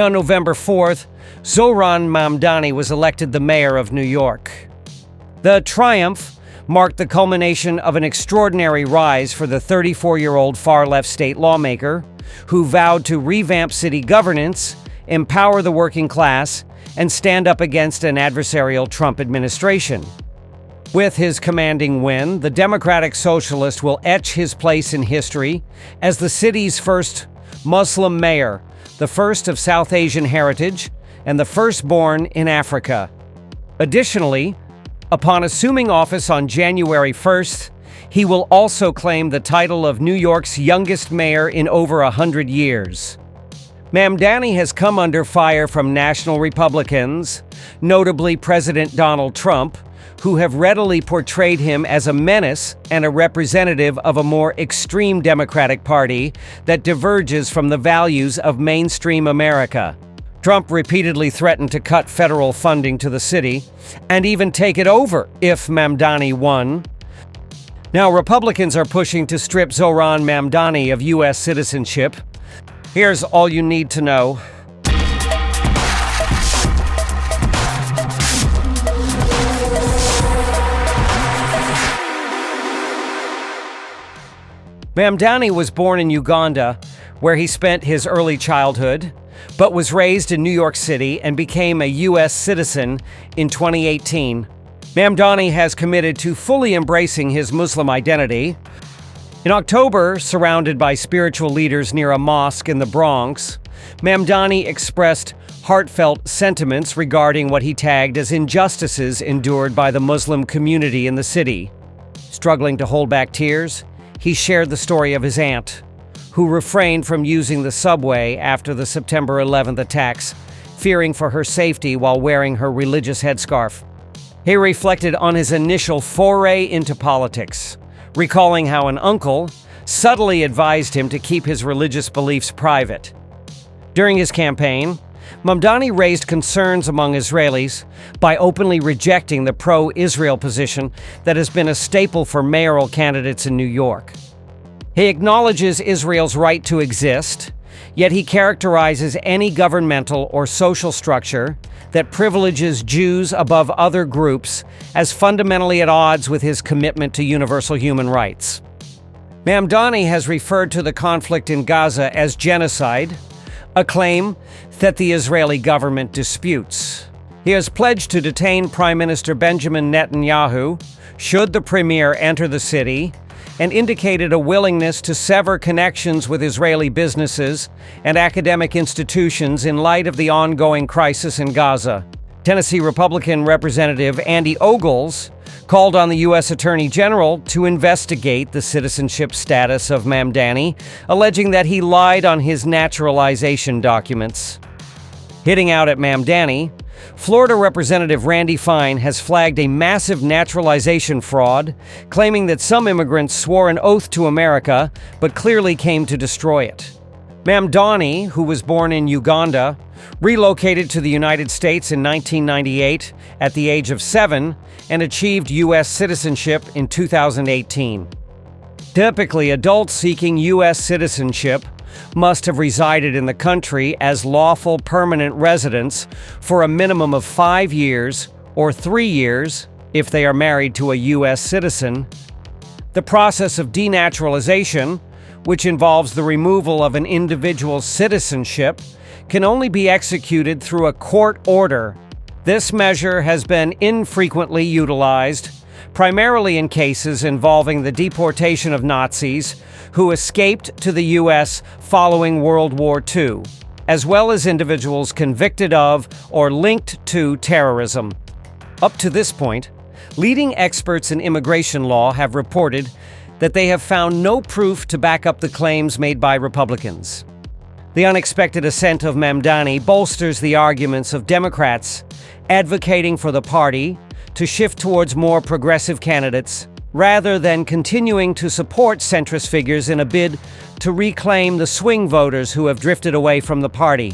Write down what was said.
On November 4th, Zohran Mamdani was elected the mayor of New York. The triumph marked the culmination of an extraordinary rise for the 34-year-old far-left state lawmaker who vowed to revamp city governance, empower the working class, and stand up against an adversarial Trump administration. With his commanding win, the Democratic Socialist will etch his place in history as the city's first Muslim mayor, the first of South Asian heritage, and the firstborn in Africa. Additionally, upon assuming office on January 1st, he will also claim the title of New York's youngest mayor in over 100 years. Mamdani has come under fire from national Republicans, notably President Donald Trump, who have readily portrayed him as a menace and a representative of a more extreme Democratic Party that diverges from the values of mainstream America. Trump repeatedly threatened to cut federal funding to the city and even take it over if Mamdani won. Now, Republicans are pushing to strip Zohran Mamdani of U.S. citizenship. Here's all you need to know. Mamdani was born in Uganda, where he spent his early childhood, but was raised in New York City and became a U.S. citizen in 2018. Mamdani has committed to fully embracing his Muslim identity. In October, surrounded by spiritual leaders near a mosque in the Bronx, Mamdani expressed heartfelt sentiments regarding what he tagged as injustices endured by the Muslim community in the city. Struggling to hold back tears, he shared the story of his aunt, who refrained from using the subway after the September 11th attacks, fearing for her safety while wearing her religious headscarf. He reflected on his initial foray into politics, recalling how an uncle subtly advised him to keep his religious beliefs private. During his campaign, Mamdani raised concerns among Israelis by openly rejecting the pro-Israel position that has been a staple for mayoral candidates in New York. He acknowledges Israel's right to exist, yet he characterizes any governmental or social structure that privileges Jews above other groups as fundamentally at odds with his commitment to universal human rights. Mamdani has referred to the conflict in Gaza as genocide, a claim that the Israeli government disputes. He has pledged to detain Prime Minister Benjamin Netanyahu should the premier enter the city, and indicated a willingness to sever connections with Israeli businesses and academic institutions in light of the ongoing crisis in Gaza. Tennessee Republican Representative Andy Ogles called on the U.S. Attorney General to investigate the citizenship status of Mamdani, alleging that he lied on his naturalization documents. Hitting out at Mamdani, Florida Representative Randy Fine has flagged a massive naturalization fraud, claiming that some immigrants swore an oath to America, but clearly came to destroy it. Mamdani, who was born in Uganda, relocated to the United States in 1998 at the age of 7 and achieved U.S. citizenship in 2018. Typically, adults seeking U.S. citizenship must have resided in the country as lawful permanent residents for a minimum of 5 years or 3 years if they are married to a U.S. citizen. The process of denaturalization, which involves the removal of an individual's citizenship, can only be executed through a court order. This measure has been infrequently utilized, primarily in cases involving the deportation of Nazis who escaped to the U.S. following World War II, as well as individuals convicted of or linked to terrorism. Up to this point, leading experts in immigration law have reported that they have found no proof to back up the claims made by Republicans. The unexpected ascent of Mamdani bolsters the arguments of Democrats advocating for the party to shift towards more progressive candidates rather than continuing to support centrist figures in a bid to reclaim the swing voters who have drifted away from the party.